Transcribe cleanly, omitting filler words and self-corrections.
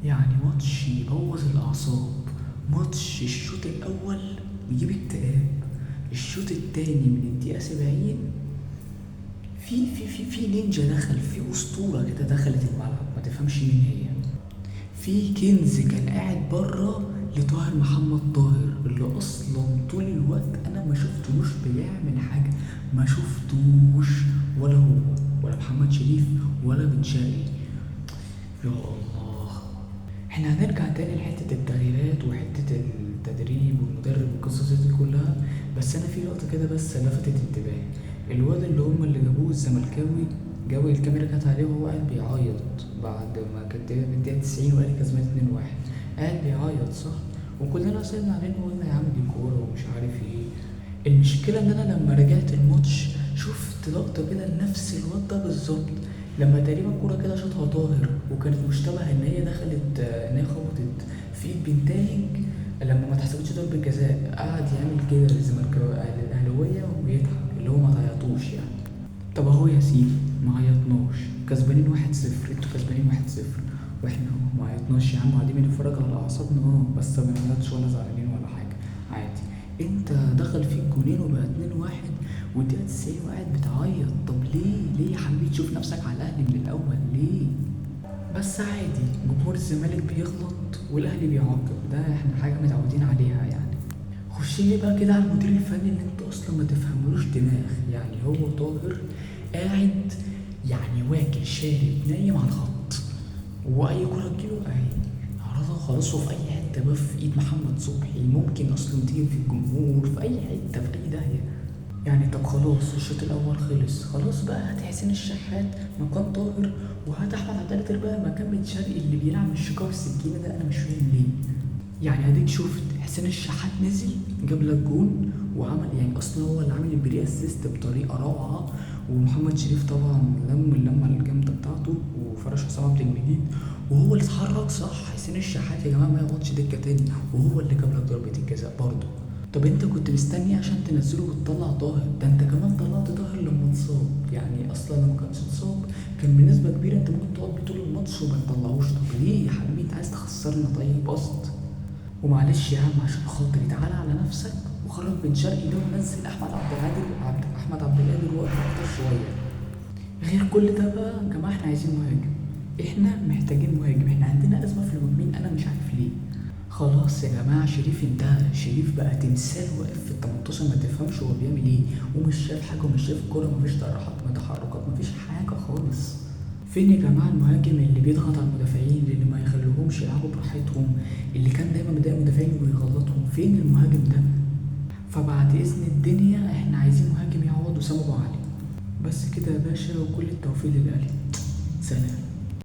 يعني ماتش يبوظ الأعصاب. ماتش الشوط الأول بيجيب اكتئاب، الشوط التاني من الدقيقة 70 في نينجا دخل، في أسطورة كده دخلت الملعب ما تفهمش مين هي. في كنز كان قاعد بره لطاهر محمد طاهر، اللي أصلا طول الوقت أنا ما شفتوش بيعمل حاجة، ما شفتوش، ولا هو ولا محمد شريف ولا بن شرقي. يا الله. احنا هنرجع تاني لحتة التغييرات وحتة التدريب والمدرب والقصص دي كلها، بس انا في لقطة كده بس لفتت انتباهي. الواد اللي جابوه الزملكاوي، جابوا الكاميرا كانت عليه وهو قاعد بيعيط بعد ما كانت الدقيقة 90 والاهلي كسبان 2-1، قاعد بيعيط صح؟ وكلنا سألنا عليه وقلنا يا عم دي كورة ومش عارف ايه. المشكلة ان انا لما رجعت الماتش شفت لقطة كده لنفس الواد ده بالظبط، لما تقريبا كورة كده شاطها طاهر وكانت مشتبه ان هي دخلت، ان هي خبطت في ايد بنتايج، لما ما اتحسبتش ضربة جزاء قعد يعمل كده للاهلاوية ويضحك اللي هو ما تعيطوش يعني. طب اهو يا سيدي ما عيطناش، كسبانين 1-0، انتوا كسبانين 1-0 واحنا اهو ما عيطناش يا عم، قاعدين بنتفرج على اعصابنا بس ما بنعيطش ولا زعلانين ولا حاجة، عادي. انت دخل فيك جونين وبقى 2-1 والدقيقة 90 وقاعد بتعيط، طب ليه يا حبيبي تشوف نفسك على الاهلي من الاول ليه؟ بس عادي، جمهور الزمالك بيغلط والاهلي بيعاقب، ده احنا حاجة متعودين عليها يعني. خش لي بقى كده على المدير الفني اللي انت اصلا ما تفهملوش دماغ، يعني هو طاهر قاعد يعني واكل شارب نايم على الخط، واي كرة تجيله اهي عرضها خلاص، وفي اي حته بقى في ايد محمد صبحي ممكن اصلا تيجي في الجمهور في اي حته في اي داهيه يعني. طب خلاص الشوط الاول خلص، خلاص بقى هات حسين الشحات مكان طاهر، وهات احمد عبد القادر بقى مكان بن شرقي اللي بيلعب الشيكابي السكينه ده، انا مش فاهم ليه. يعني اديك شفت حسين الشحات نزل جاب لك جون وعمل، يعني اصلا هو اللي عامل البري اسيست بطريقه روعه، ومحمد شريف طبعا لم اللمه الجامده بتاعته وفرش حسام عبد المجيد، وهو اللي اتحرك صح. حسين الشحات يا جماعه ما يقعدش دكه تاني، وهو اللي جاب لك ضربه الجزاء برضه. طب انت كنت مستني عشان تنزله وتطلع طاهر؟ ده انت كمان طلعت طاهر لما اتصاب، يعني اصلا لما كانش اتصاب كان بنسبه كبيره انت ممكن تقعد طول الماتش وما تطلعوش. طب ليه يا حبيبي انت عايز تخسرنا؟ طيب قصد. ومعلش يا عم عشان خاطري تعالى على نفسك وخرج بن شرقي ده ونزل احمد عبد القادر وقت اكتر شويه. غير كل ده بقى يا جماعه احنا عايزين مهاجم، احنا محتاجين مهاجم، احنا عندنا ازمه في المهاجمين انا مش عارف ليه. خلاص يا جماعه شريف انتهى، شريف بقى تمثال واقف في ال 18 ما تفهمش هو بيعمل ايه، ومش شايف حاجه ومش شايف كوره، مفيش تحركات مفيش حاجه خالص. فين يا جماعه المهاجم اللي بيضغط على المدافعين، اللي ما يخليهمش يلعبوا براحتهم، اللي كان دايما مضايق المدافعين ويغلطهم؟ فين المهاجم ده؟ فبعد اذن الدنيا احنا عايزين مهاجم يعوض وسام ابو علي. بس كده يا باشا، وكل التوفيق للاهلي. سلام.